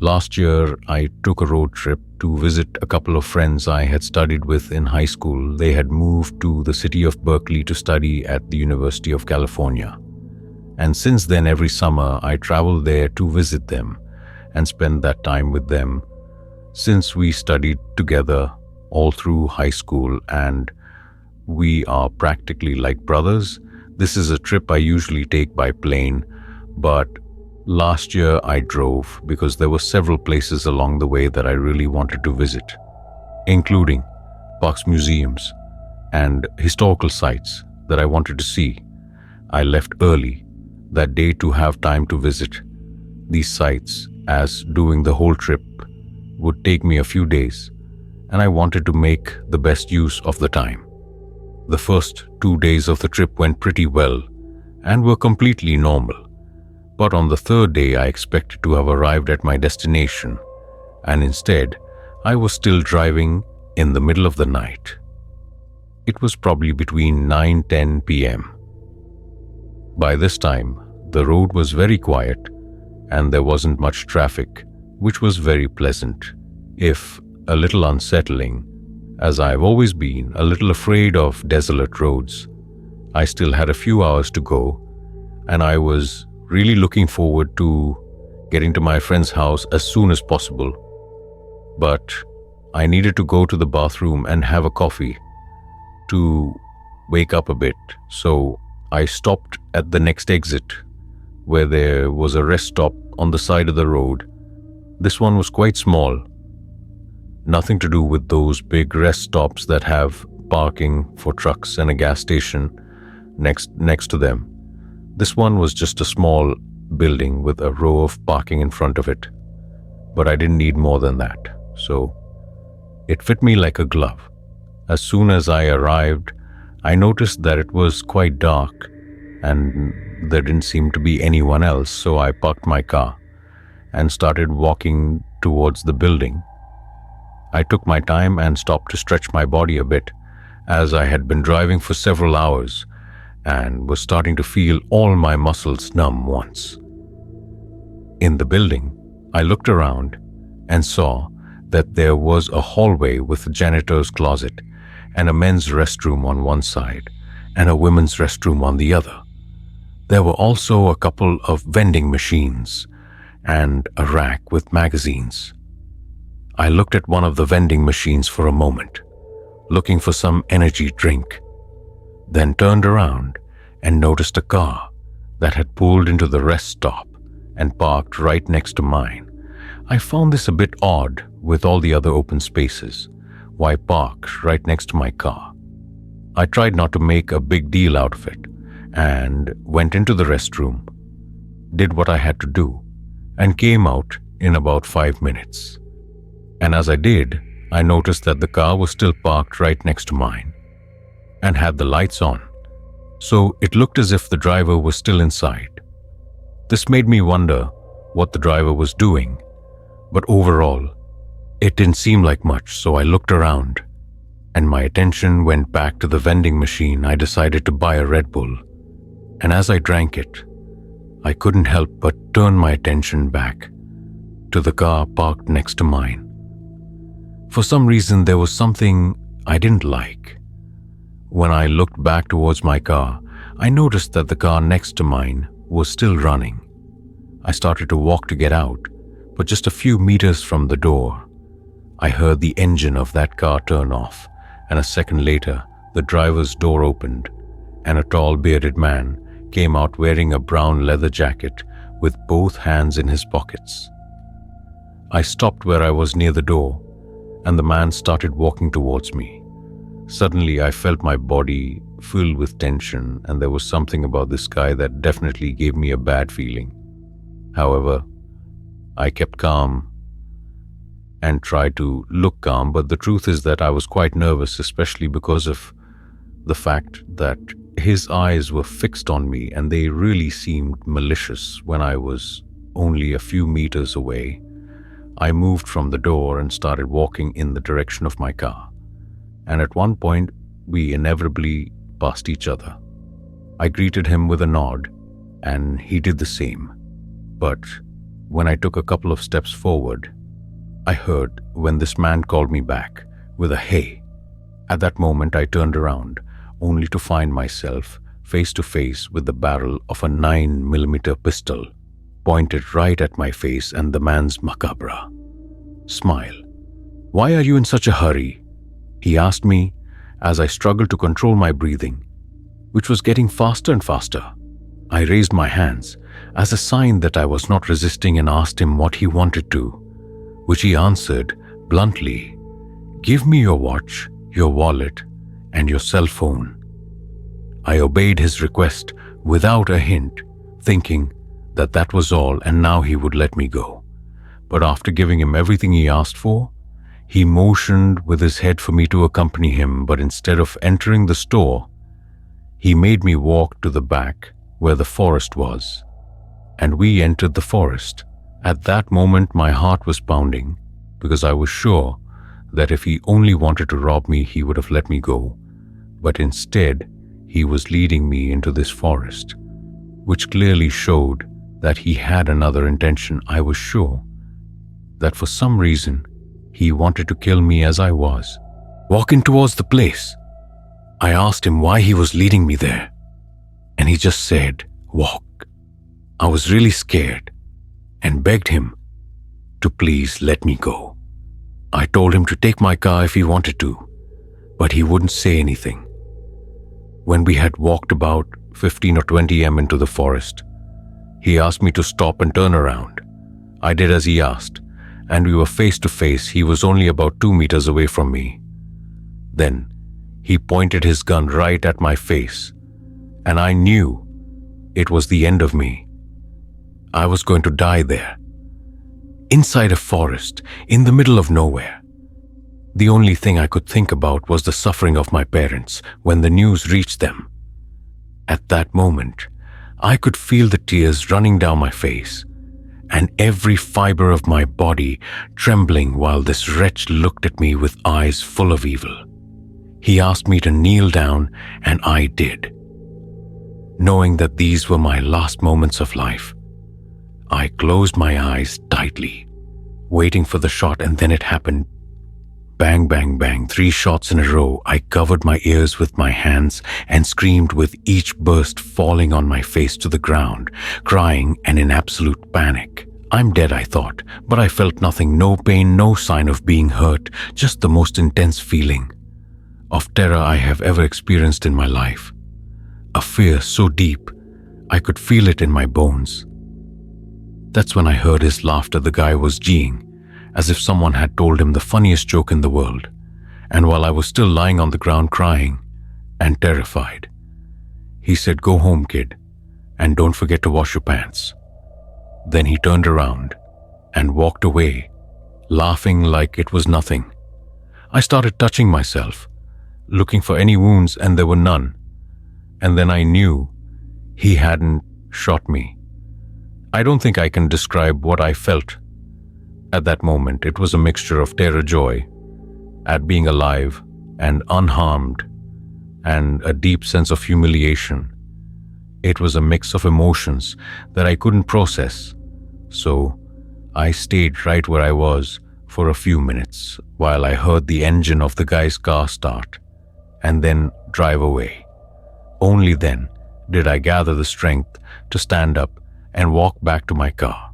Last year, I took a road trip to visit a couple of friends I had studied with in high school. They had moved to the city of Berkeley to study at the University of California. And since then, every summer, I traveled there to visit them and spend that time with them. Since we studied together all through high school and we are practically like brothers, this is a trip I usually take by plane, but last year I drove because there were several places along the way that I really wanted to visit, including parks, museums, and historical sites that I wanted to see. I left early that day to have time to visit these sites, as doing the whole trip would take me a few days, and I wanted to make the best use of the time. The first 2 days of the trip went pretty well and were completely normal. But on the third day, I expected to have arrived at my destination, and instead, I was still driving in the middle of the night. It was probably between 9-10 p.m. By this time, the road was very quiet and there wasn't much traffic, which was very pleasant, if a little unsettling, as I've always been a little afraid of desolate roads. I still had a few hours to go, and I was really looking forward to getting to my friend's house as soon as possible. But I needed to go to the bathroom and have a coffee to wake up a bit, so I stopped at the next exit, where there was a rest stop on the side of the road. This one was quite small, nothing to do with those big rest stops that have parking for trucks and a gas station next to them. This one was just a small building with a row of parking in front of it, but I didn't need more than that, so it fit me like a glove. As soon as I arrived, I noticed that it was quite dark and there didn't seem to be anyone else, so I parked my car and started walking towards the building. I took my time and stopped to stretch my body a bit, as I had been driving for several hours and was starting to feel all my muscles numb once. In the building, I looked around and saw that there was a hallway with a janitor's closet and a men's restroom on one side and a women's restroom on the other. There were also a couple of vending machines and a rack with magazines. I looked at one of the vending machines for a moment, looking for some energy drink, then turned around and noticed a car that had pulled into the rest stop and parked right next to mine. I found this a bit odd with all the other open spaces. Why park right next to my car? I tried not to make a big deal out of it and went into the restroom, did what I had to do, and came out in about 5 minutes. And as I did, I noticed that the car was still parked right next to mine and had the lights on, so it looked as if the driver was still inside. This made me wonder what the driver was doing, but overall, it didn't seem like much, so I looked around and my attention went back to the vending machine. I decided to buy a Red Bull, and as I drank it, I couldn't help but turn my attention back to the car parked next to mine. For some reason, there was something I didn't like. When I looked back towards my car, I noticed that the car next to mine was still running. I started to walk to get out, but just a few meters from the door, I heard the engine of that car turn off, and a second later, the driver's door opened, and a tall bearded man came out wearing a brown leather jacket with both hands in his pockets. I stopped where I was near the door, and the man started walking towards me. Suddenly, I felt my body filled with tension, and there was something about this guy that definitely gave me a bad feeling. However, I kept calm and tried to look calm, but the truth is that I was quite nervous, especially because of the fact that his eyes were fixed on me and they really seemed malicious when I was only a few meters away. I moved from the door and started walking in the direction of my car, and at one point we inevitably passed each other. I greeted him with a nod and he did the same, but When I took a couple of steps forward, I heard when this man called me back with a "hey." At that moment, I turned around, only to find myself face to face with the barrel of a 9mm pistol pointed right at my face and the man's macabre smile. "Why are you in such a hurry?" he asked me as I struggled to control my breathing, which was getting faster and faster. I raised my hands as a sign that I was not resisting and asked him what he wanted to, which he answered bluntly, "Give me your watch, your wallet, and your cell phone." I obeyed his request without a hint, thinking that that was all and now he would let me go. But after giving him everything he asked for, he motioned with his head for me to accompany him, but instead of entering the store, he made me walk to the back where the forest was, and we entered the forest. At that moment, my heart was pounding because I was sure that if he only wanted to rob me, he would have let me go. But instead, he was leading me into this forest, which clearly showed that he had another intention. I was sure that for some reason, he wanted to kill me as I was. Walking towards the place, I asked him why he was leading me there, and he just said, "Walk." I was really scared and begged him to please let me go. I told him to take my car if he wanted to, but he wouldn't say anything. When we had walked about 15 or 20 m into the forest, he asked me to stop and turn around. I did as he asked, and we were face to face. He was only about 2 meters away from me. Then he pointed his gun right at my face, and I knew it was the end of me. I was going to die there, inside a forest, in the middle of nowhere. The only thing I could think about was the suffering of my parents when the news reached them. At that moment, I could feel the tears running down my face and every fiber of my body trembling while this wretch looked at me with eyes full of evil. He asked me to kneel down, and I did. Knowing that these were my last moments of life, I closed my eyes tightly, waiting for the shot, and then it happened. Bang, bang, bang, 3 shots in a row. I covered my ears with my hands and screamed with each burst falling on my face to the ground, crying and in absolute panic. I'm dead, I thought, but I felt nothing, no pain, no sign of being hurt, just the most intense feeling of terror I have ever experienced in my life. A fear so deep, I could feel it in my bones. That's when I heard his laughter. The guy was geeing, as if someone had told him the funniest joke in the world. And while I was still lying on the ground crying and terrified, he said, "Go home, kid, and don't forget to wash your pants." Then he turned around and walked away, laughing like it was nothing. I started touching myself, looking for any wounds, and there were none. And then I knew he hadn't shot me. I don't think I can describe what I felt at that moment. It was a mixture of terror, joy at being alive and unharmed, and a deep sense of humiliation. It was a mix of emotions that I couldn't process. So I stayed right where I was for a few minutes while I heard the engine of the guy's car start and then drive away. Only then did I gather the strength to stand up and walk back to my car.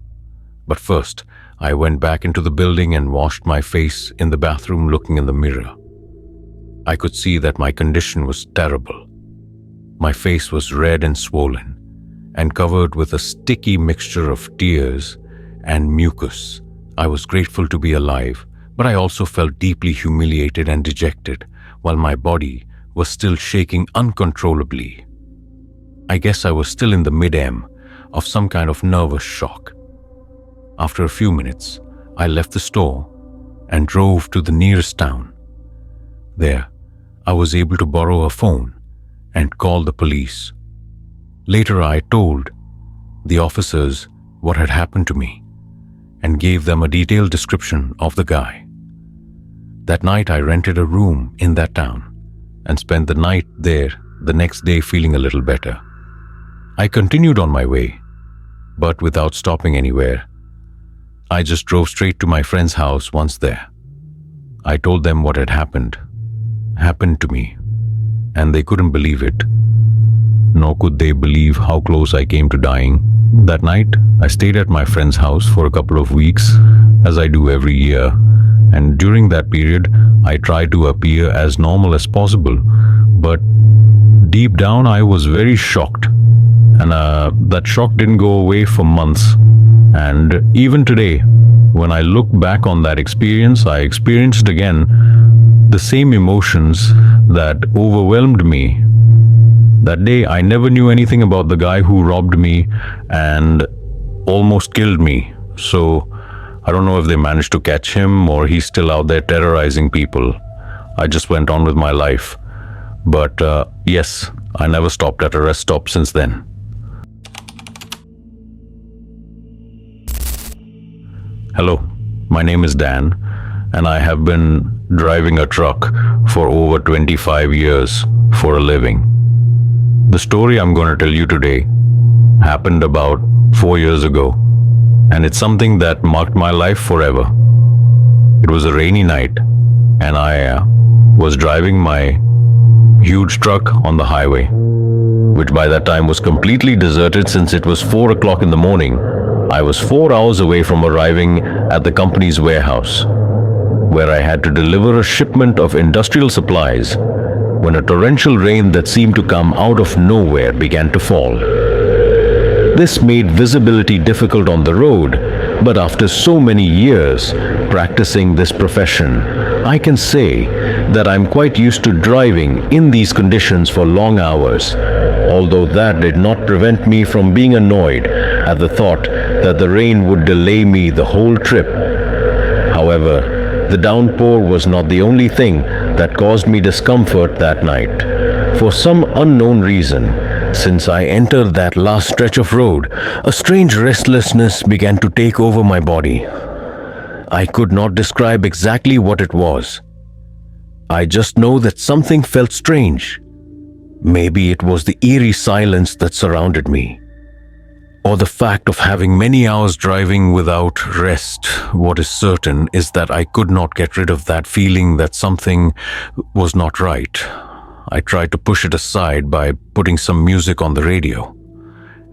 But first, I went back into the building and washed my face in the bathroom. Looking in the mirror, I could see that my condition was terrible. My face was red and swollen and covered with a sticky mixture of tears and mucus. I was grateful to be alive, but I also felt deeply humiliated and dejected while my body was still shaking uncontrollably. I guess I was still in the mid-M of some kind of nervous shock. After a few minutes, I left the store and drove to the nearest town. There, I was able to borrow a phone and call the police. Later, I told the officers what had happened to me and gave them a detailed description of the guy. That night, I rented a room in that town and spent the night there. The next day, feeling a little better, I continued on my way, but without stopping anywhere. I just drove straight to my friend's house once there. I told them what had happened to me, and they couldn't believe it. Nor could they believe how close I came to dying. That night, I stayed at my friend's house for a couple of weeks, as I do every year, and during that period, I tried to appear as normal as possible, but deep down, I was very shocked, and that shock didn't go away for months. And even today, when I look back on that experience, I experienced again the same emotions that overwhelmed me. That day, I never knew anything about the guy who robbed me and almost killed me. So, I don't know if they managed to catch him or he's still out there terrorizing people. I just went on with my life. But yes, I never stopped at a rest stop since then. Hello, my name is Dan, and I have been driving a truck for over 25 years for a living. The story I'm going to tell you today happened about 4 years ago, and it's something that marked my life forever. It was a rainy night, and I was driving my huge truck on the highway, which by that time was completely deserted since it was 4 o'clock in the morning. I was 4 hours away from arriving at the company's warehouse, where I had to deliver a shipment of industrial supplies when a torrential rain that seemed to come out of nowhere began to fall. This made visibility difficult on the road, but after so many years practicing this profession, I can say that I'm quite used to driving in these conditions for long hours, although that did not prevent me from being annoyed at the thought that the rain would delay me the whole trip. However, the downpour was not the only thing that caused me discomfort that night. For some unknown reason, since I entered that last stretch of road, a strange restlessness began to take over my body. I could not describe exactly what it was. I just know that something felt strange. Maybe it was the eerie silence that surrounded me, or the fact of having many hours driving without rest. What is certain is that I could not get rid of that feeling that something was not right. I tried to push it aside by putting some music on the radio,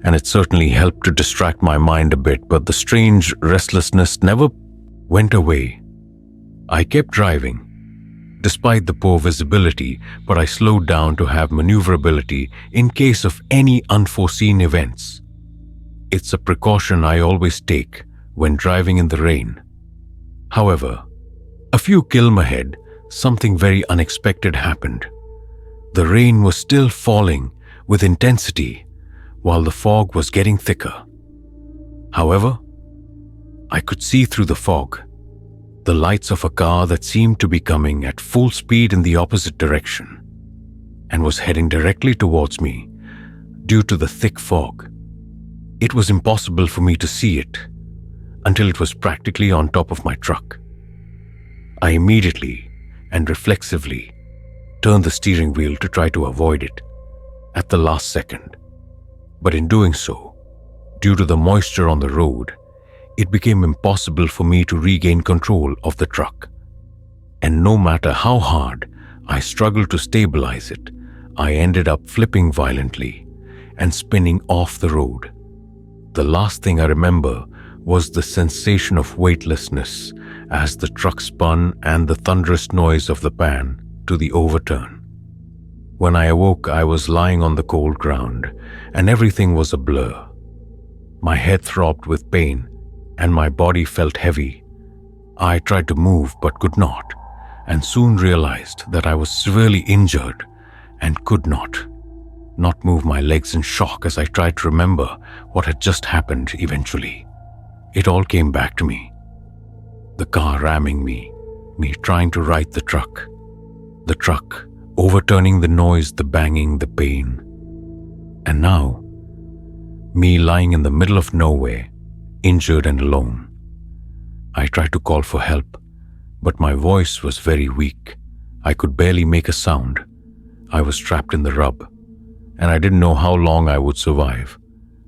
and it certainly helped to distract my mind a bit, but the strange restlessness never went away. I kept driving, despite the poor visibility, but I slowed down to have maneuverability in case of any unforeseen events. It's a precaution I always take when driving in the rain. However, a few km ahead, something very unexpected happened. The rain was still falling with intensity while the fog was getting thicker. However, I could see through the fog the lights of a car that seemed to be coming at full speed in the opposite direction and was heading directly towards me due to the thick fog. It was impossible for me to see it until it was practically on top of my truck. I immediately and reflexively turned the steering wheel to try to avoid it at the last second. But in doing so, due to the moisture on the road, it became impossible for me to regain control of the truck. And no matter how hard I struggled to stabilize it, I ended up flipping violently and spinning off the road. The last thing I remember was the sensation of weightlessness as the truck spun and the thunderous noise of the pan to the overturn. When I awoke, I was lying on the cold ground and everything was a blur. My head throbbed with pain and my body felt heavy. I tried to move but could not, and soon realized that I was severely injured and could not move my legs in shock as I tried to remember what had just happened. Eventually, it all came back to me. The car ramming me trying to right the truck overturning, the noise, the banging, the pain. And now, me lying in the middle of nowhere, injured and alone. I tried to call for help, but my voice was very weak. I could barely make a sound. I was trapped in the rub, and I didn't know how long I would survive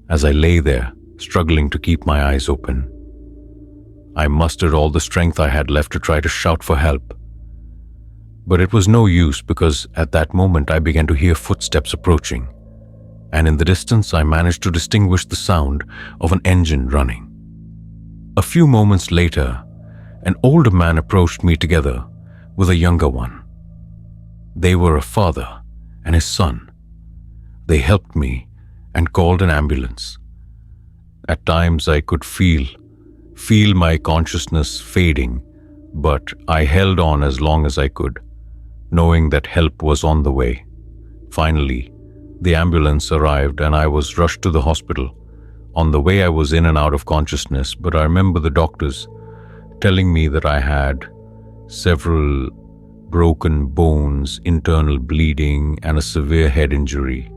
as I lay there, struggling to keep my eyes open. I mustered all the strength I had left to try to shout for help. But it was no use because at that moment I began to hear footsteps approaching, and in the distance I managed to distinguish the sound of an engine running. A few moments later, an older man approached me together with a younger one. They were a father and his son. They helped me and called an ambulance. At times I could feel my consciousness fading, but I held on as long as I could, knowing that help was on the way. Finally, the ambulance arrived and I was rushed to the hospital. On the way I was in and out of consciousness, but I remember the doctors telling me that I had several broken bones, internal bleeding, and a severe head injury.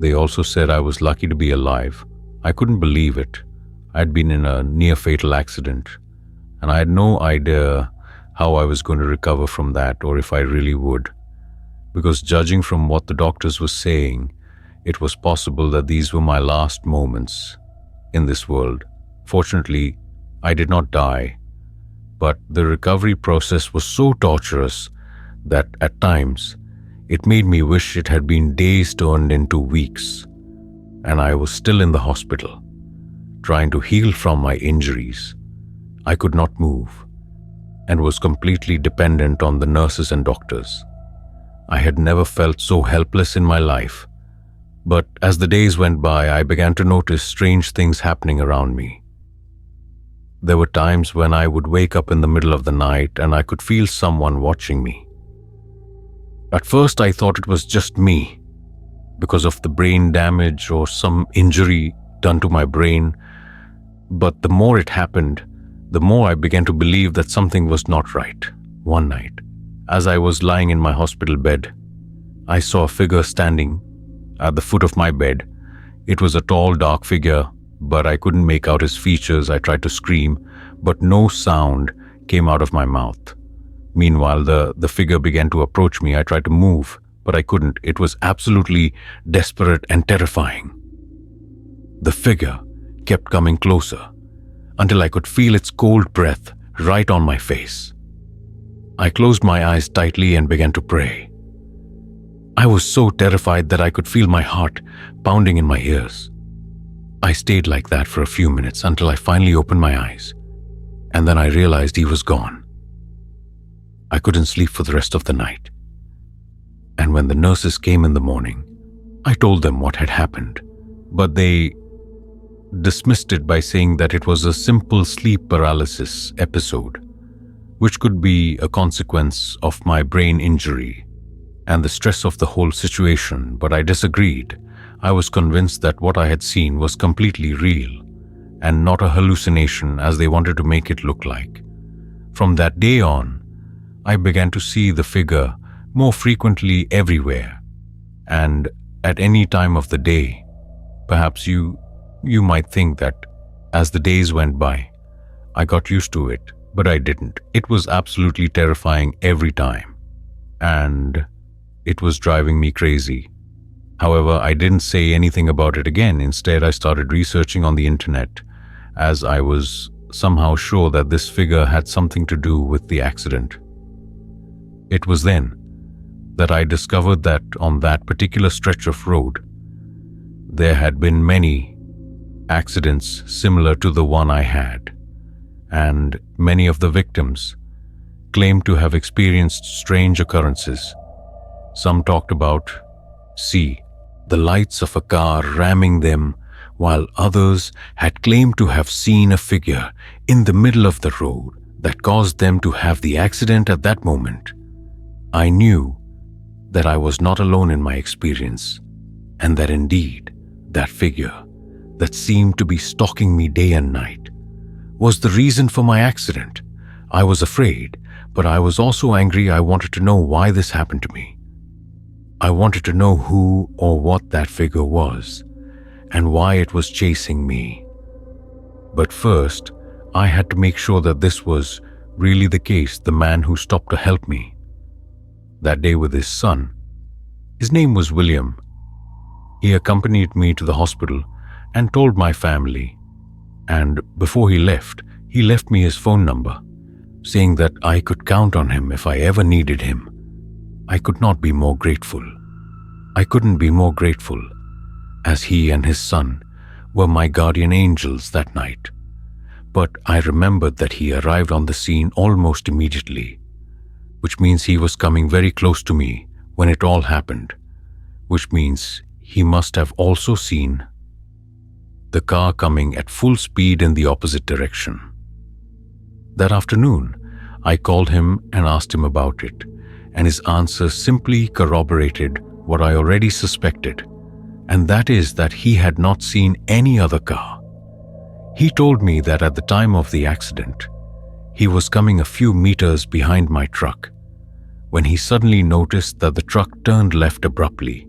They also said I was lucky to be alive. I couldn't believe it. I had been in a near-fatal accident, and I had no idea how I was going to recover from that or if I really would. Because judging from what the doctors were saying, it was possible that these were my last moments in this world. Fortunately, I did not die, but the recovery process was so torturous that at times it made me wish it had been days turned into weeks, and I was still in the hospital, trying to heal from my injuries. I could not move and was completely dependent on the nurses and doctors. I had never felt so helpless in my life. But as the days went by, I began to notice strange things happening around me. There were times when I would wake up in the middle of the night and I could feel someone watching me. At first I thought it was just me, because of the brain damage or some injury done to my brain. But the more it happened, the more I began to believe that something was not right. One night, as I was lying in my hospital bed, I saw a figure standing at the foot of my bed. It was a tall, dark figure, but I couldn't make out his features. I tried to scream, but no sound came out of my mouth. Meanwhile, the figure began to approach me. I tried to move, but I couldn't. It was absolutely desperate and terrifying. The figure kept coming closer until I could feel its cold breath right on my face. I closed my eyes tightly and began to pray. I was so terrified that I could feel my heart pounding in my ears. I stayed like that for a few minutes until I finally opened my eyes, and then I realized he was gone. I couldn't sleep for the rest of the night. And when the nurses came in the morning, I told them what had happened, but they dismissed it by saying that it was a simple sleep paralysis episode, which could be a consequence of my brain injury and the stress of the whole situation. But I disagreed. I was convinced that what I had seen was completely real and not a hallucination as they wanted to make it look like. From that day on, I began to see the figure more frequently everywhere and at any time of the day. Perhaps you might think that as the days went by, I got used to it, but I didn't. It was absolutely terrifying every time, and it was driving me crazy. However, I didn't say anything about it again. Instead, I started researching on the internet, as I was somehow sure that this figure had something to do with the accident. It was then that I discovered that on that particular stretch of road, there had been many accidents similar to the one I had, and many of the victims claimed to have experienced strange occurrences. Some talked about the lights of a car ramming them, while others had claimed to have seen a figure in the middle of the road that caused them to have the accident at that moment. I knew that I was not alone in my experience, and that indeed, that figure that seemed to be stalking me day and night was the reason for my accident. I was afraid, but I was also angry. I wanted to know why this happened to me. I wanted to know who or what that figure was and why it was chasing me. But first, I had to make sure that this was really the case. The man who stopped to help me that day with his son, his name was William. He accompanied me to the hospital and told my family, and before he left, He left me his phone number, saying that I could count on him if I ever needed him. I could not be more grateful. I couldn't be more grateful, as he and his son were my guardian angels that night. But I remembered that he arrived on the scene almost immediately, which means he was coming very close to me when it all happened, which means he must have also seen the car coming at full speed in the opposite direction. That afternoon, I called him and asked him about it, and his answer simply corroborated what I already suspected, and that is that he had not seen any other car. He told me that at the time of the accident, he was coming a few meters behind my truck when he suddenly noticed that the truck turned left abruptly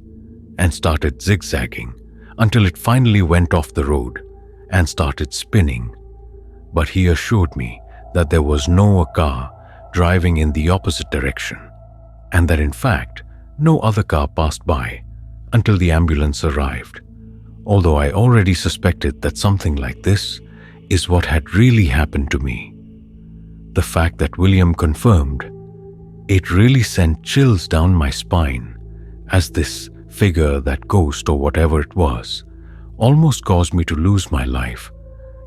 and started zigzagging until it finally went off the road and started spinning. But he assured me that there was no car driving in the opposite direction, and that in fact no other car passed by until the ambulance arrived, although I already suspected that something like this is what had really happened to me. The fact that William confirmed, it really sent chills down my spine, as this figure, that ghost or whatever it was, almost caused me to lose my life,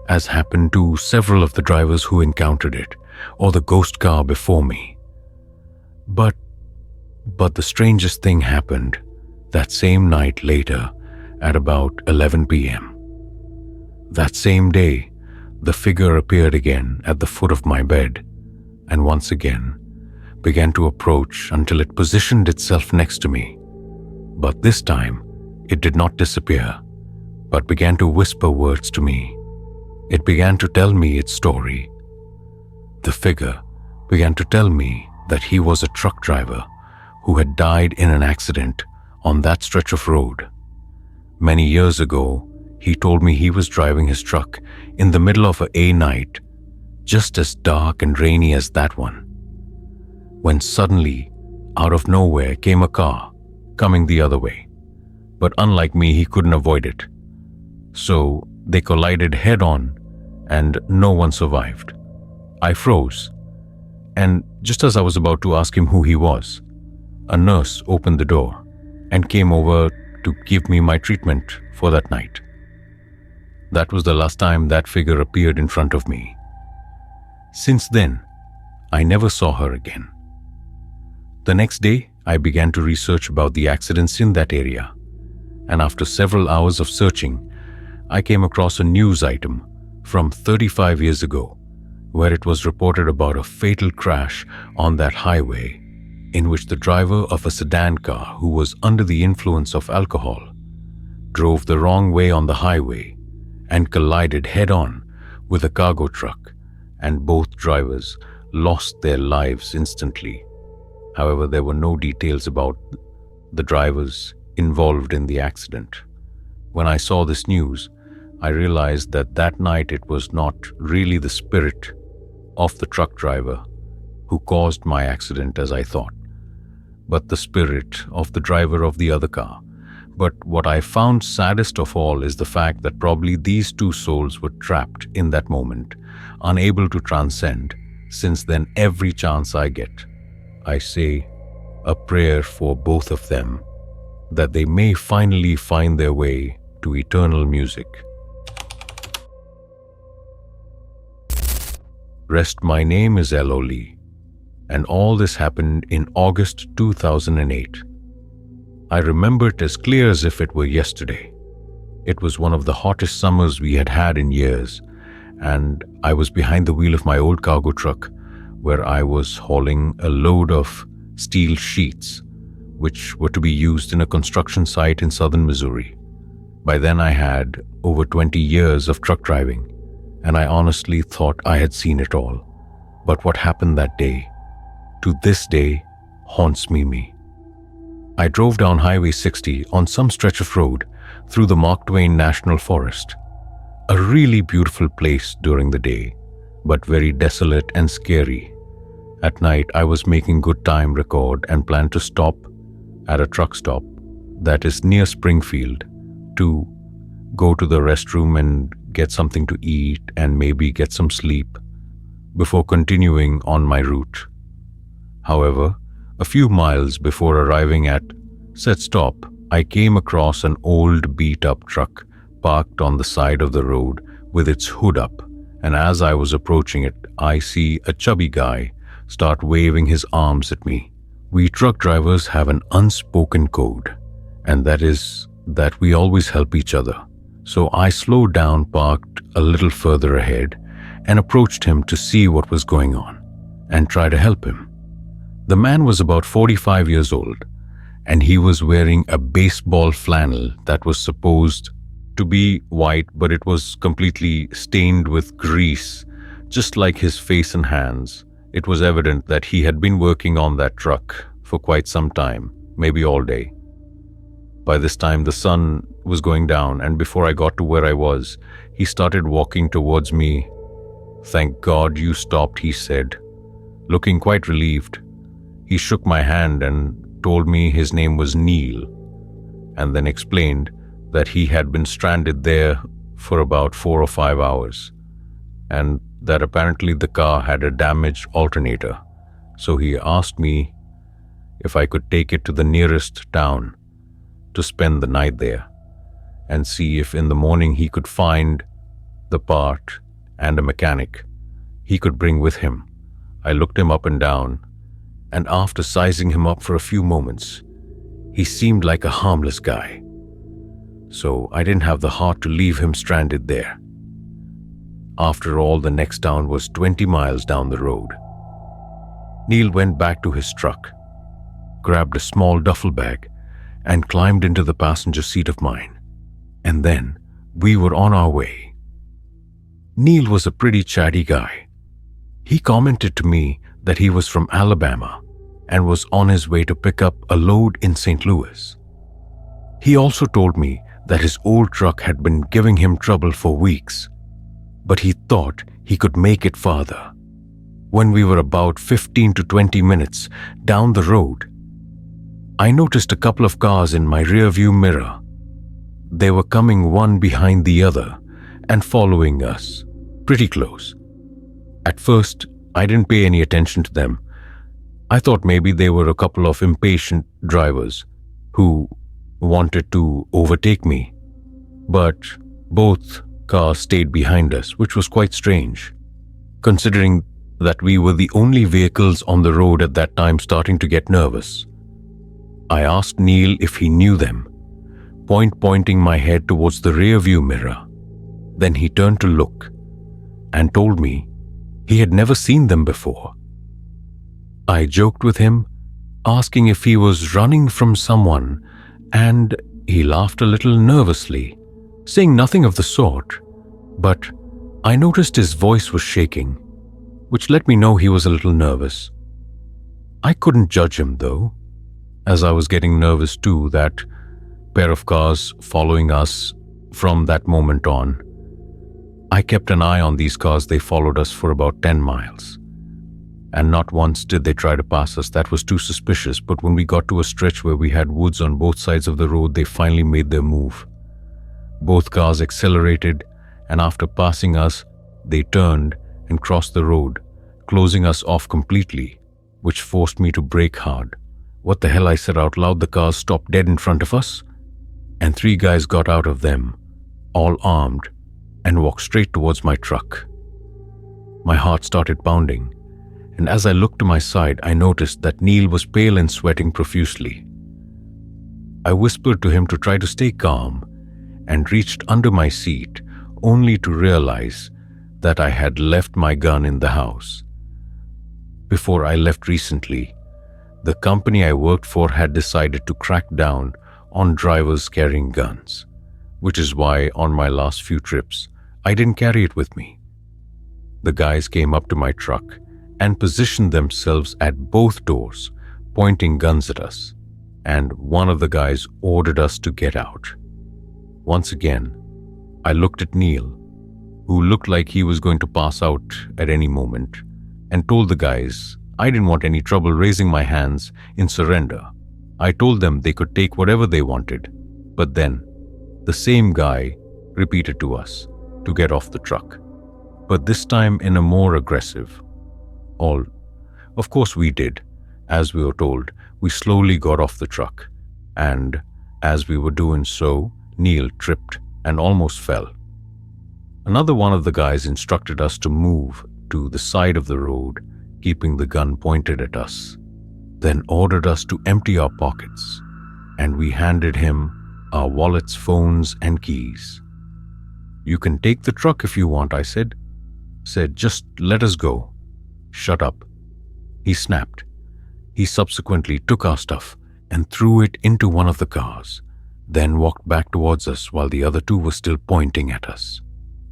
as happened to several of the drivers who encountered it, or the ghost car before me. But the strangest thing happened that same night later at about 11 p.m. That same day, the figure appeared again at the foot of my bed, and once again began to approach until it positioned itself next to me. But this time, it did not disappear, but began to whisper words to me. It began to tell me its story. The figure began to tell me that he was a truck driver who had died in an accident on that stretch of road. Many years ago, he told me he was driving his truck in the middle of a night, just as dark and rainy as that one, when suddenly, out of nowhere, came a car coming the other way. But unlike me, he couldn't avoid it. So they collided head-on and no one survived. I froze, and just as I was about to ask him who he was, a nurse opened the door and came over to give me my treatment for that night. That was the last time that figure appeared in front of me. Since then, I never saw her again. The next day, I began to research about the accidents in that area, and after several hours of searching, I came across a news item from 35 years ago, where it was reported about a fatal crash on that highway in which the driver of a sedan car who was under the influence of alcohol drove the wrong way on the highway and collided head-on with a cargo truck, and both drivers lost their lives instantly. However, there were no details about the drivers involved in the accident. When I saw this news, I realized that that night it was not really the spirit of the truck driver who caused my accident as I thought, but the spirit of the driver of the other car. But what I found saddest of all is the fact that probably these two souls were trapped in that moment, unable to transcend. Since then, every chance I get, I say a prayer for both of them, that they may finally find their way to eternal music. Rest, my name is Eloli, and all this happened in August 2008. I remember it as clear as if it were yesterday. It was one of the hottest summers we had had in years, and I was behind the wheel of my old cargo truck, where I was hauling a load of steel sheets, which were to be used in a construction site in southern Missouri. By then I had over 20 years of truck driving, and I honestly thought I had seen it all. But what happened that day, to this day, haunts me. I drove down Highway 60 on some stretch of road through the Mark Twain National Forest. A really beautiful place during the day, but very desolate and scary. At night, I was making good time record and planned to stop at a truck stop that is near Springfield to go to the restroom and get something to eat and maybe get some sleep before continuing on my route. However, a few miles before arriving at said stop, I came across an old beat-up truck parked on the side of the road with its hood up, and as I was approaching it, I see a chubby guy start waving his arms at me. We truck drivers have an unspoken code, and that is that we always help each other. So I slowed down, parked a little further ahead, and approached him to see what was going on and try to help him. The man was about 45 years old, and he was wearing a baseball flannel that was supposed to be white, but it was completely stained with grease, just like his face and hands. It was evident that he had been working on that truck for quite some time, maybe all day. By this time, the sun was going down, and before I got to where I was, he started walking towards me. "Thank God you stopped," he said, looking quite relieved. He shook my hand and told me his name was Neil, and then explained that he had been stranded there for about 4 or 5 hours, and that apparently the car had a damaged alternator. So he asked me if I could take it to the nearest town to spend the night there and see if in the morning he could find the part and a mechanic he could bring with him. I looked him up and down, and after sizing him up for a few moments, he seemed like a harmless guy. So I didn't have the heart to leave him stranded there. After all, the next town was 20 miles down the road. Neil went back to his truck, grabbed a small duffel bag, and climbed into the passenger seat of mine. And then we were on our way. Neil was a pretty chatty guy. He commented to me that he was from Alabama and was on his way to pick up a load in St. Louis. He also told me that his old truck had been giving him trouble for weeks, but he thought he could make it farther. When we were about 15 to 20 minutes down the road, I noticed a couple of cars in my rearview mirror. They were coming one behind the other and following us pretty close. At first, I didn't pay any attention to them. I thought maybe they were a couple of impatient drivers who wanted to overtake me. But both cars stayed behind us, which was quite strange, considering that we were the only vehicles on the road at that time. Starting to get nervous, I asked Neil if he knew them, pointing my head towards the rearview mirror. Then he turned to look and told me he had never seen them before. I joked with him, asking if he was running from someone, and he laughed a little nervously, saying nothing of the sort, but I noticed his voice was shaking, which let me know he was a little nervous. I couldn't judge him though, as I was getting nervous too. That pair of cars following us from that moment on. I kept an eye on these cars. They followed us for about 10 miles. And not once did they try to pass us. That was too suspicious. But when we got to a stretch where we had woods on both sides of the road, they finally made their move. Both cars accelerated, and after passing us, they turned and crossed the road, closing us off completely, which forced me to brake hard. "What the hell," I said out loud. The cars stopped dead in front of us, and 3 guys got out of them, all armed, and walked straight towards my truck. My heart started pounding, and as I looked to my side, I noticed that Neil was pale and sweating profusely. I whispered to him to try to stay calm and reached under my seat, only to realize that I had left my gun in the house. Before I left recently, the company I worked for had decided to crack down on drivers carrying guns, which is why on my last few trips, I didn't carry it with me. The guys came up to my truck and positioned themselves at both doors, pointing guns at us, and one of the guys ordered us to get out. Once again, I looked at Neil, who looked like he was going to pass out at any moment, and told the guys I didn't want any trouble raising my hands in surrender. I told them they could take whatever they wanted, but then the same guy repeated to us to get off the truck. but this time in a more aggressive. All, of course, we did. As we were told, we slowly got off the truck, and as we were doing so, Neil tripped and almost fell. Another one of the guys instructed us to move to the side of the road, keeping the gun pointed at us, then ordered us to empty our pockets, and we handed him our wallets, phones, and keys. "You can take the truck if you want," I said. "Just let us go." "Shut up," he snapped. He subsequently took our stuff and threw it into one of the cars, then walked back towards us while the other two were still pointing at us,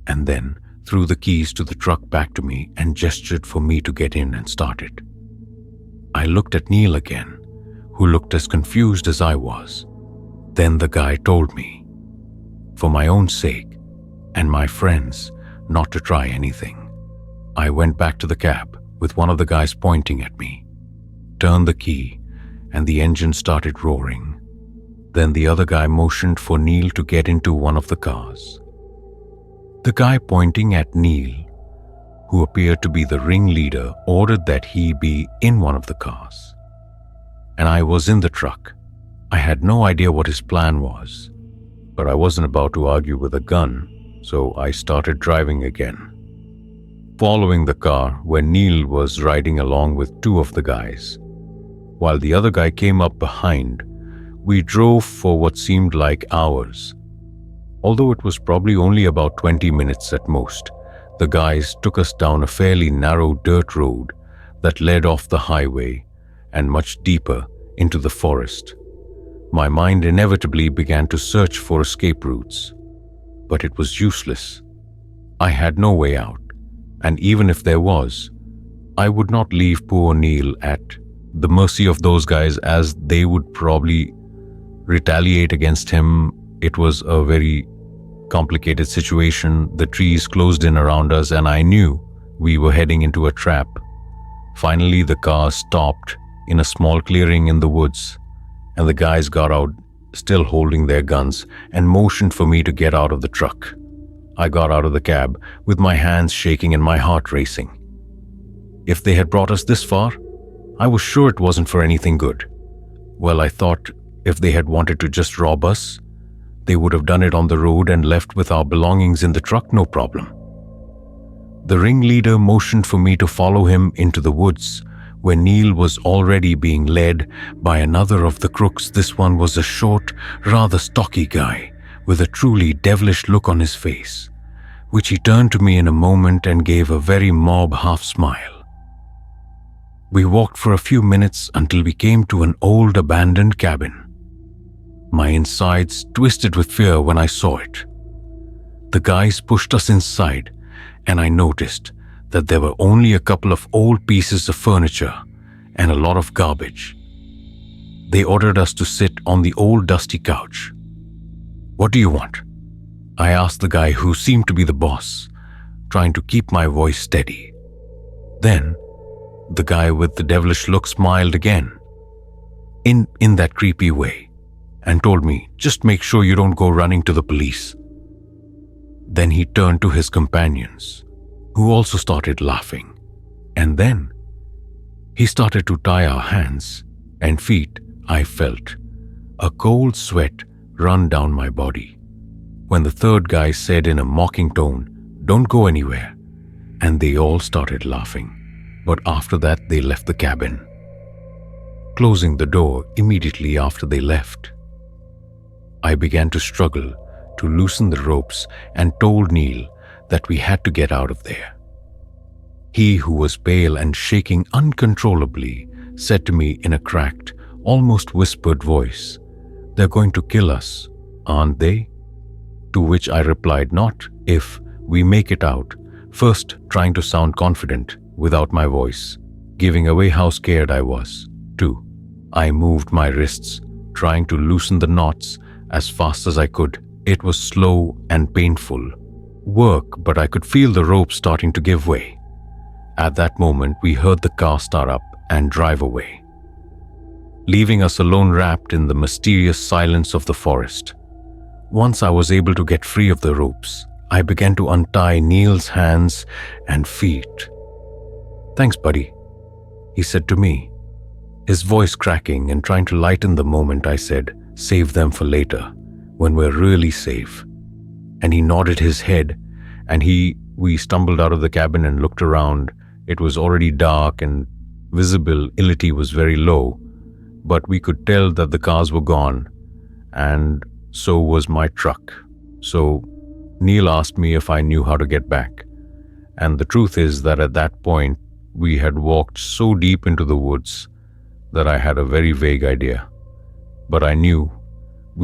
and then threw the keys to the truck back to me and gestured for me to get in and start it. I looked at Neil again, who looked as confused as I was. Then the guy told me, for my own sake and my friends, not to try anything. I went back to the cab with one of the guys pointing at me, turned the key, and the engine started roaring. Then the other guy motioned for Neil to get into one of the cars. The guy pointing at Neil, who appeared to be the ringleader, ordered that he be in one of the cars. And I was in the truck. I had no idea what his plan was, but I wasn't about to argue with a gun, so I started driving again, following the car where Neil was riding along with two of the guys. While the other guy came up behind, we drove for what seemed like hours. Although it was probably only about 20 minutes at most, the guys took us down a fairly narrow dirt road that led off the highway and much deeper into the forest. My mind inevitably began to search for escape routes, but it was useless. I had no way out, and even if there was, I would not leave poor Neil at the mercy of those guys, as they would probably retaliate against him. It was a very complicated situation. The trees closed in around us, and I knew we were heading into a trap. Finally, the car stopped in a small clearing in the woods, and the guys got out, still holding their guns, and motioned for me to get out of the truck. I got out of the cab with my hands shaking and my heart racing. If they had brought us this far, I was sure it wasn't for anything good. Well, I thought if they had wanted to just rob us, they would have done it on the road and left with our belongings in the truck, no problem. The ringleader motioned for me to follow him into the woods, where Neil was already being led by another of the crooks. This one was a short, rather stocky guy with a truly devilish look on his face, which he turned to me in a moment and gave a very mob half smile. We walked for a few minutes until we came to an old abandoned cabin. My insides twisted with fear when I saw it. The guys pushed us inside, and I noticed that there were only a couple of old pieces of furniture and a lot of garbage. They ordered us to sit on the old dusty couch. "What do you want?" I asked the guy who seemed to be the boss, trying to keep my voice steady. Then, the guy with the devilish look smiled again, in that creepy way, and told me, "Just make sure you don't go running to the police." Then he turned to his companions, who also started laughing, and then he started to tie our hands and feet. I felt a cold sweat run down my body when the third guy said in a mocking tone, "Don't go anywhere," and they all started laughing. But after that, they left the cabin, closing the door immediately after they left. I began to struggle to loosen the ropes and told Neil that we had to get out of there. He, who was pale and shaking uncontrollably, said to me in a cracked, almost whispered voice, "They're going to kill us, aren't they?" To which I replied, "Not if we make it out," first trying to sound confident without my voice, giving away how scared I was. 2. I moved my wrists, trying to loosen the knots as fast as I could. It was slow and painful work, but I could feel the rope starting to give way. At that moment, we heard the car start up and drive away, leaving us alone wrapped in the mysterious silence of the forest. Once I was able to get free of the ropes, I began to untie Neil's hands and feet. "Thanks, buddy," he said to me, his voice cracking, and trying to lighten the moment. I said, "Save them for later, when we're really safe." And he nodded his head, and we stumbled out of the cabin and looked around. It was already dark and visibility was very low, but we could tell that the cars were gone, and so was my truck. So Neil asked me if I knew how to get back. And the truth is that at that point, we had walked so deep into the woods that I had a very vague idea. But I knew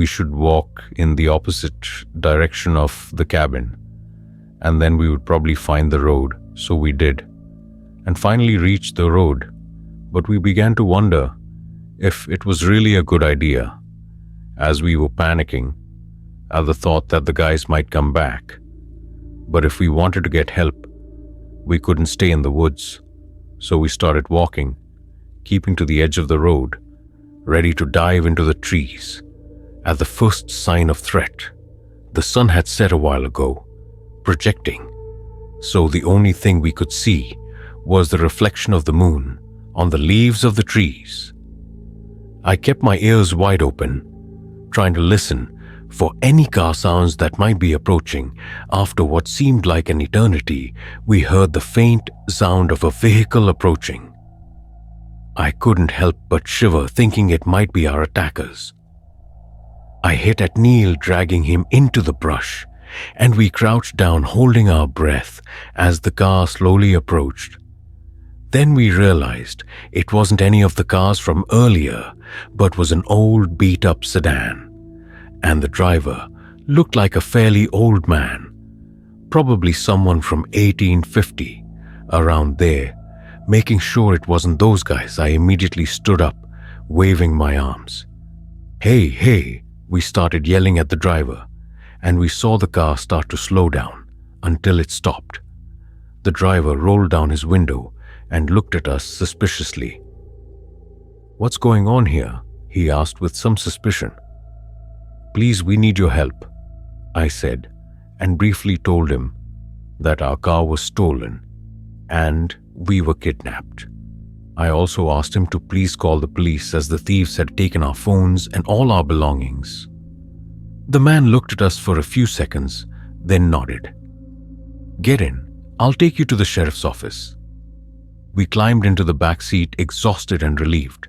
we should walk in the opposite direction of the cabin, and then we would probably find the road. So we did, and finally reached the road. But we began to wonder if it was really a good idea, as we were panicking at the thought that the guys might come back. But if we wanted to get help, we couldn't stay in the woods. So we started walking, keeping to the edge of the road, ready to dive into the trees at the first sign of threat. The sun had set a while ago, projecting, so the only thing we could see was the reflection of the moon on the leaves of the trees. I kept my ears wide open, trying to listen for any car sounds that might be approaching. After what seemed like an eternity, we heard the faint sound of a vehicle approaching. I couldn't help but shiver, thinking it might be our attackers. I hit at Neil, dragging him into the brush, and we crouched down, holding our breath as the car slowly approached. Then we realized it wasn't any of the cars from earlier, but was an old beat-up sedan. And the driver looked like a fairly old man, probably someone from 1850, around there. Making sure it wasn't those guys, I immediately stood up, waving my arms. "Hey, hey," we started yelling at the driver, and we saw the car start to slow down until it stopped. The driver rolled down his window and looked at us suspiciously. "What's going on here?" he asked with some suspicion. "Please, we need your help," I said, and briefly told him that our car was stolen and we were kidnapped. I also asked him to please call the police, as the thieves had taken our phones and all our belongings. The man looked at us for a few seconds, then nodded. "Get in. I'll take you to the sheriff's office." We climbed into the back seat, exhausted and relieved.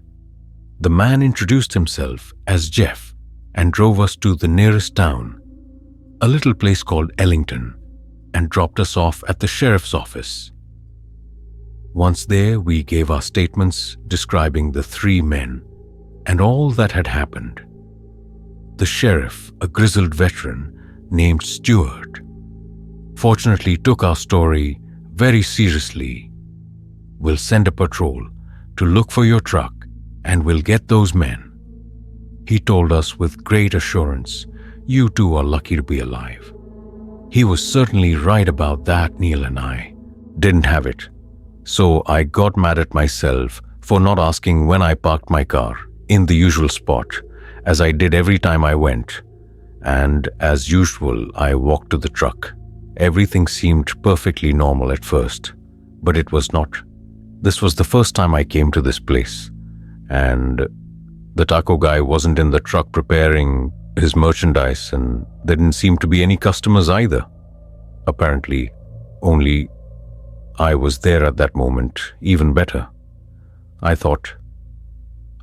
The man introduced himself as Jeff and drove us to the nearest town, a little place called Ellington, and dropped us off at the sheriff's office. Once there, we gave our statements describing the three men and all that had happened. The sheriff, a grizzled veteran named Stewart, fortunately took our story very seriously. "We'll send a patrol to look for your truck, and we'll get those men," he told us with great assurance. "You two are lucky to be alive." He was certainly right about that. Neil and I didn't have it. So I got mad at myself for not asking when I parked my car in the usual spot, as I did every time I went. And as usual, I walked to the truck. Everything seemed perfectly normal at first, but it was not. This was the first time I came to this place, and the taco guy wasn't in the truck preparing his merchandise, and there didn't seem to be any customers either. Apparently, only I was there at that moment. Even better, I thought.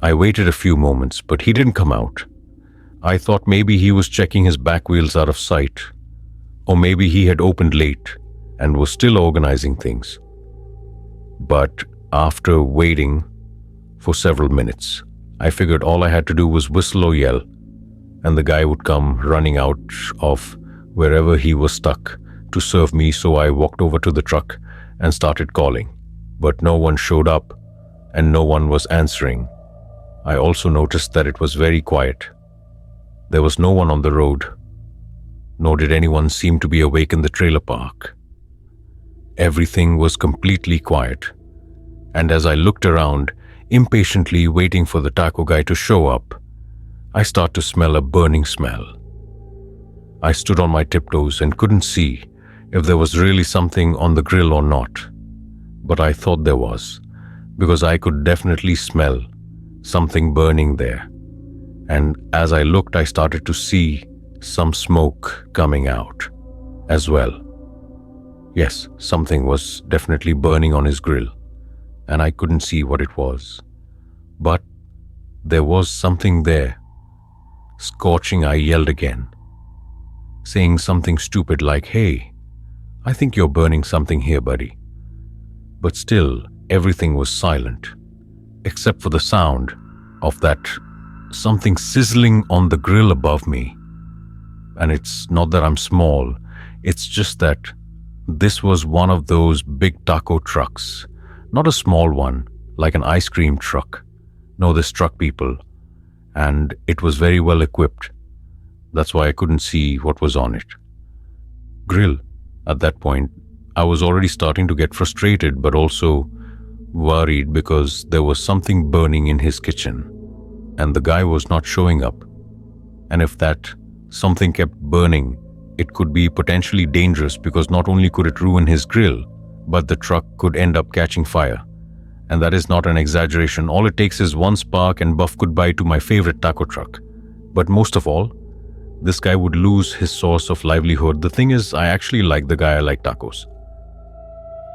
I waited a few moments, but he didn't come out. I thought maybe he was checking his back wheels out of sight, or maybe he had opened late and was still organizing things. But after waiting for several minutes, I figured all I had to do was whistle or yell, and the guy would come running out of wherever he was stuck to serve me. So I walked over to the truck and started calling, but no one showed up and no one was answering. I also noticed that it was very quiet. There was no one on the road, nor did anyone seem to be awake in the trailer park. Everything was completely quiet, and as I looked around, impatiently waiting for the taco guy to show up, I start to smell a burning smell. I stood on my tiptoes and couldn't see if there was really something on the grill or not. But I thought there was, because I could definitely smell something burning there. And as I looked, I started to see some smoke coming out as well. Yes, something was definitely burning on his grill, and I couldn't see what it was. But there was something there. Scorching, I yelled again, saying something stupid like, "Hey, I think you're burning something here, buddy." But still, everything was silent, except for the sound of that something sizzling on the grill above me. And it's not that I'm small, it's just that this was one of those big taco trucks, not a small one, like an ice cream truck. No, this truck, people, and it was very well equipped. That's why I couldn't see what was on it. Grill, at that point, I was already starting to get frustrated but also worried because there was something burning in his kitchen and the guy was not showing up. And if that something kept burning, it could be potentially dangerous because not only could it ruin his grill, but the truck could end up catching fire. And that is not an exaggeration. All it takes is one spark and buff goodbye to my favorite taco truck. But most of all, this guy would lose his source of livelihood. The thing is, I actually like the guy. I like tacos.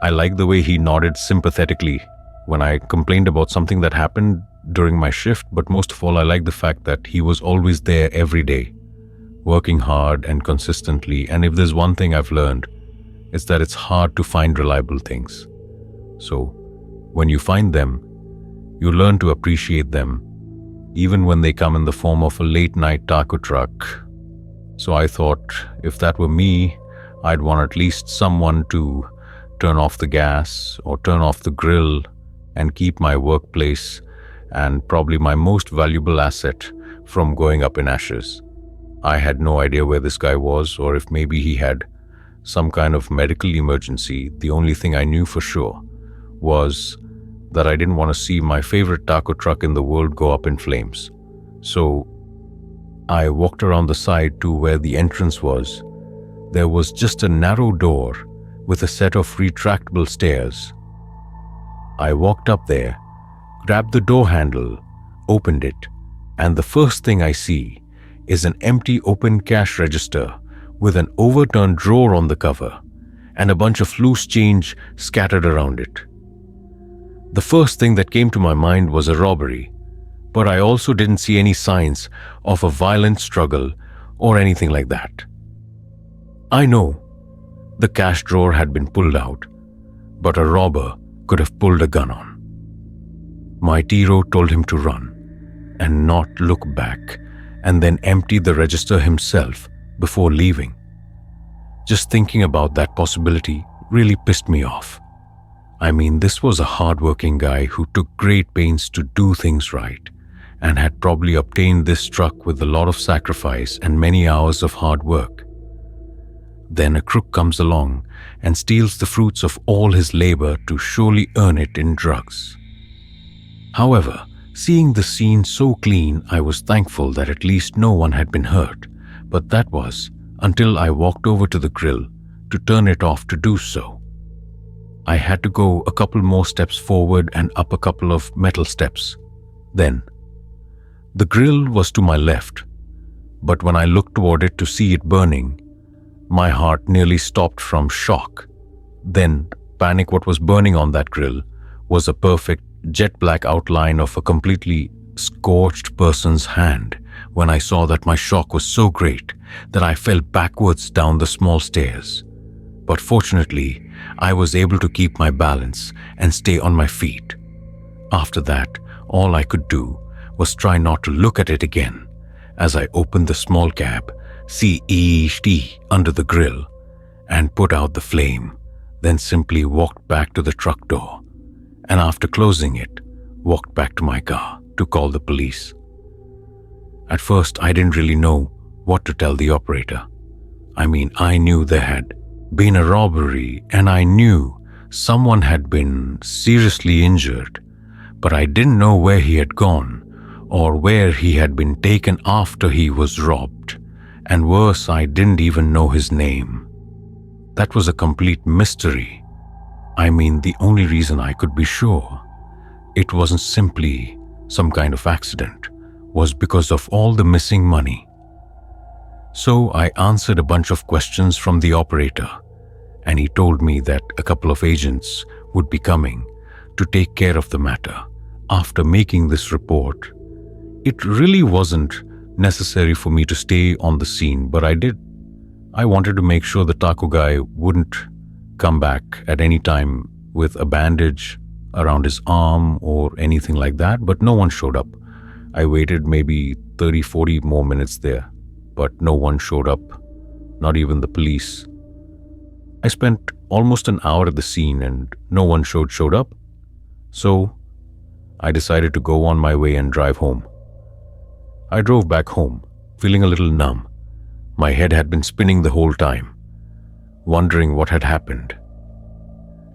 I like the way he nodded sympathetically when I complained about something that happened during my shift, but most of all, I like the fact that he was always there every day, working hard and consistently. And if there's one thing I've learned, it's that it's hard to find reliable things. So when you find them, you learn to appreciate them, even when they come in the form of a late night taco truck. So I thought, if that were me, I'd want at least someone to turn off the gas or turn off the grill and keep my workplace and probably my most valuable asset from going up in ashes. I had no idea where this guy was or if maybe he had some kind of medical emergency. The only thing I knew for sure was that I didn't want to see my favorite taco truck in the world go up in flames. So I walked around the side to where the entrance was. There was just a narrow door with a set of retractable stairs. I walked up there, grabbed the door handle, opened it, and the first thing I see is an empty open cash register with an overturned drawer on the cover and a bunch of loose change scattered around it. The first thing that came to my mind was a robbery, but I also didn't see any signs of a violent struggle or anything like that. I know the cash drawer had been pulled out, but a robber could have pulled a gun on. My Tiro told him to run and not look back, and then empty the register himself before leaving. Just thinking about that possibility really pissed me off. I mean, this was a hard-working guy who took great pains to do things right and had probably obtained this truck with a lot of sacrifice and many hours of hard work. Then a crook comes along and steals the fruits of all his labor to surely earn it in drugs. However, seeing the scene so clean, I was thankful that at least no one had been hurt, but that was until I walked over to the grill to turn it off to do so. I had to go a couple more steps forward and up a couple of metal steps. Then, the grill was to my left, but when I looked toward it to see it burning, my heart nearly stopped from shock. Then, panic. What was burning on that grill was a perfect jet black outline of a completely scorched person's hand. When I saw that, my shock was so great that I fell backwards down the small stairs. But fortunately, I was able to keep my balance and stay on my feet. After that, all I could do was try not to look at it again as I opened the small cab, CET under the grill, and put out the flame, then simply walked back to the truck door, and after closing it, walked back to my car to call the police. At first, I didn't really know what to tell the operator. I mean, I knew there had been a robbery and I knew someone had been seriously injured, but I didn't know where he had gone or where he had been taken after he was robbed. And worse, I didn't even know his name. That was a complete mystery. I mean, the only reason I could be sure it wasn't simply some kind of accident was because of all the missing money. So I answered a bunch of questions from the operator, and he told me that a couple of agents would be coming to take care of the matter. After making this report, it really wasn't necessary for me to stay on the scene, but I did. I wanted to make sure the taco guy wouldn't come back at any time with a bandage around his arm or anything like that, but no one showed up. I waited maybe 30-40 more minutes there, but no one showed up, not even the police. I spent almost an hour at the scene and no one showed up. So I decided to go on my way and drive home. I drove back home, feeling a little numb. My head had been spinning the whole time, wondering what had happened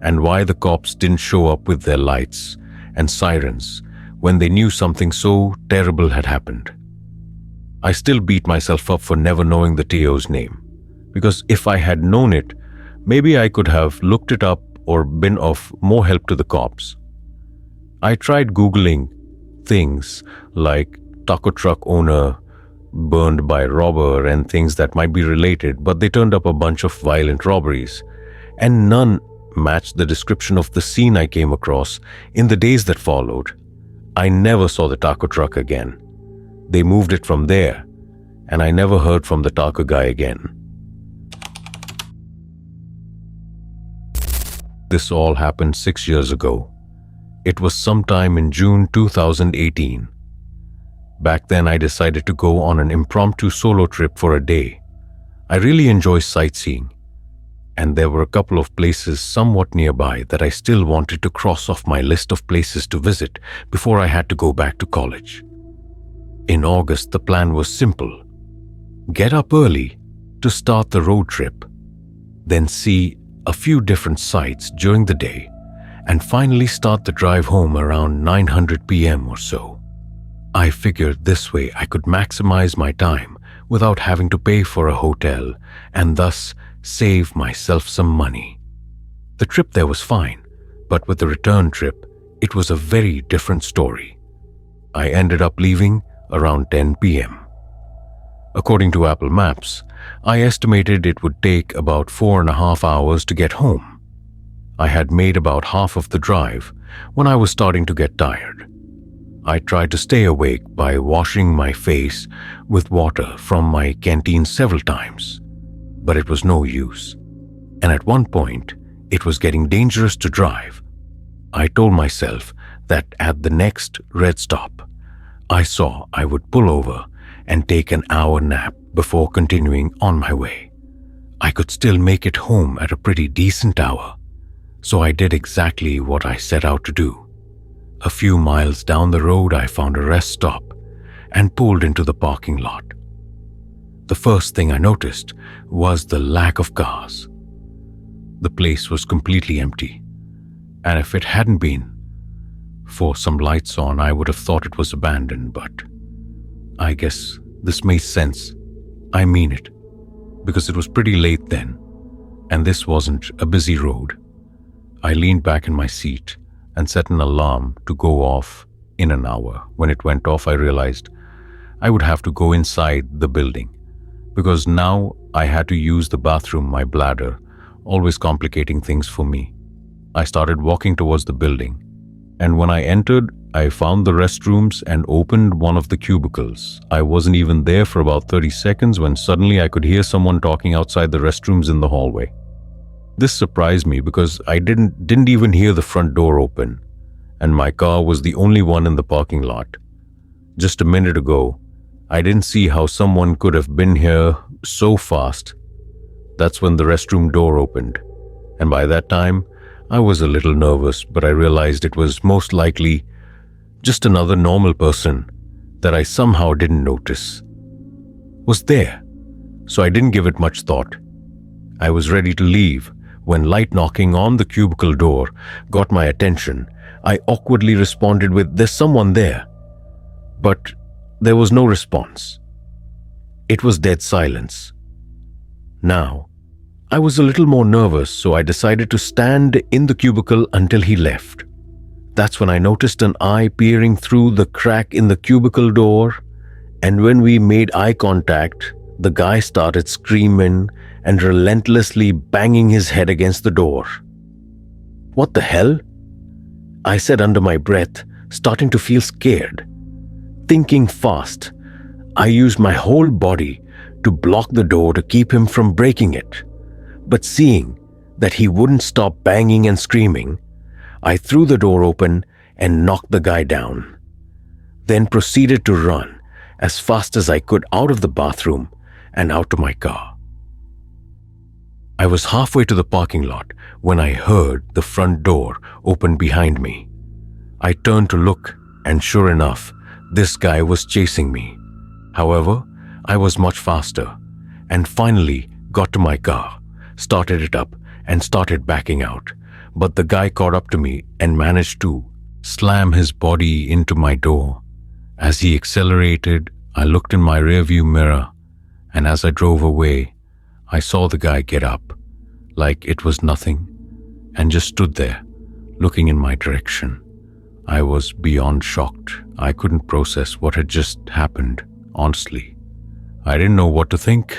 and why the cops didn't show up with their lights and sirens when they knew something so terrible had happened. I still beat myself up for never knowing the Teo's name, because if I had known it, maybe I could have looked it up or been of more help to the cops. I tried Googling things like taco truck owner burned by robber and things that might be related, but they turned up a bunch of violent robberies, and none matched the description of the scene I came across in the days that followed. I never saw the taco truck again. They moved it from there, and I never heard from the taco guy again. This all happened 6 years ago. It was sometime in June 2018. Back then, I decided to go on an impromptu solo trip for a day. I really enjoy sightseeing, and there were a couple of places somewhat nearby that I still wanted to cross off my list of places to visit before I had to go back to college. In August, the plan was simple. Get up early to start the road trip, then see a few different sites during the day, and finally start the drive home around 9:00 p.m. or so. I figured this way I could maximize my time without having to pay for a hotel and thus save myself some money. The trip there was fine, but with the return trip, it was a very different story. I ended up leaving around 10 p.m. According to Apple Maps, I estimated it would take about 4.5 hours to get home. I had made about half of the drive when I was starting to get tired. I tried to stay awake by washing my face with water from my canteen several times, but it was no use. And at one point, it was getting dangerous to drive. I told myself that at the next red stop, I saw I would pull over and take an hour nap before continuing on my way. I could still make it home at a pretty decent hour, so I did exactly what I set out to do. A few miles down the road, I found a rest stop and pulled into the parking lot. The first thing I noticed was the lack of cars. The place was completely empty, and if it hadn't been for some lights on, I would have thought it was abandoned, but I guess this makes sense. I mean it, because it was pretty late then, and this wasn't a busy road. I leaned back in my seat and set an alarm to go off in an hour. When it went off, I realized I would have to go inside the building, because now I had to use the bathroom, my bladder, always complicating things for me. I started walking towards the building, and when I entered, I found the restrooms and opened one of the cubicles. I wasn't even there for about 30 seconds when suddenly I could hear someone talking outside the restrooms in the hallway. This surprised me because I didn't even hear the front door open, and my car was the only one in the parking lot. Just a minute ago, I didn't see how someone could have been here so fast. That's when the restroom door opened, and by that time, I was a little nervous, but I realized it was most likely just another normal person that I somehow didn't notice was there, so I didn't give it much thought. I was ready to leave when light knocking on the cubicle door got my attention. I awkwardly responded with, "There's someone there," but there was no response. It was dead silence. Now, I was a little more nervous, so I decided to stand in the cubicle until he left. That's when I noticed an eye peering through the crack in the cubicle door, and when we made eye contact, the guy started screaming and relentlessly banging his head against the door. "What the hell?" I said under my breath, starting to feel scared. Thinking fast, I used my whole body to block the door to keep him from breaking it. But seeing that he wouldn't stop banging and screaming, I threw the door open and knocked the guy down. Then proceeded to run as fast as I could out of the bathroom and out to my car. I was halfway to the parking lot when I heard the front door open behind me. I turned to look, and sure enough, this guy was chasing me. However, I was much faster and finally got to my car, started it up, and started backing out. But the guy caught up to me and managed to slam his body into my door. As he accelerated, I looked in my rearview mirror, and as I drove away, I saw the guy get up, like it was nothing, and just stood there, looking in my direction. I was beyond shocked. I couldn't process what had just happened, honestly. I didn't know what to think.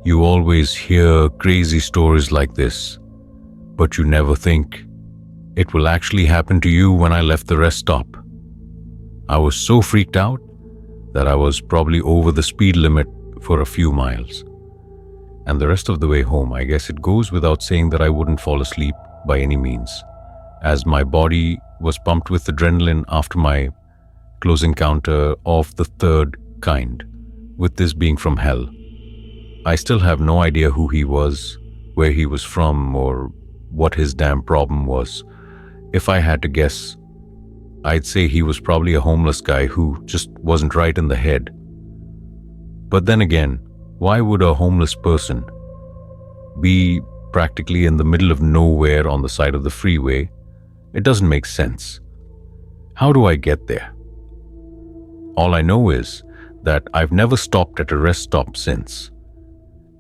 You always hear crazy stories like this, but you never think it will actually happen to you. When I left the rest stop, I was so freaked out that I was probably over the speed limit for a few miles. And the rest of the way home, I guess it goes without saying that I wouldn't fall asleep by any means, as my body was pumped with adrenaline after my close encounter of the third kind, with this being from hell. I still have no idea who he was, where he was from, or what his damn problem was. If I had to guess, I'd say he was probably a homeless guy who just wasn't right in the head. But then again, why would a homeless person be practically in the middle of nowhere on the side of the freeway? It doesn't make sense. How do I get there? All I know is that I've never stopped at a rest stop since,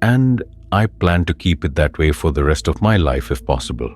and I plan to keep it that way for the rest of my life if possible.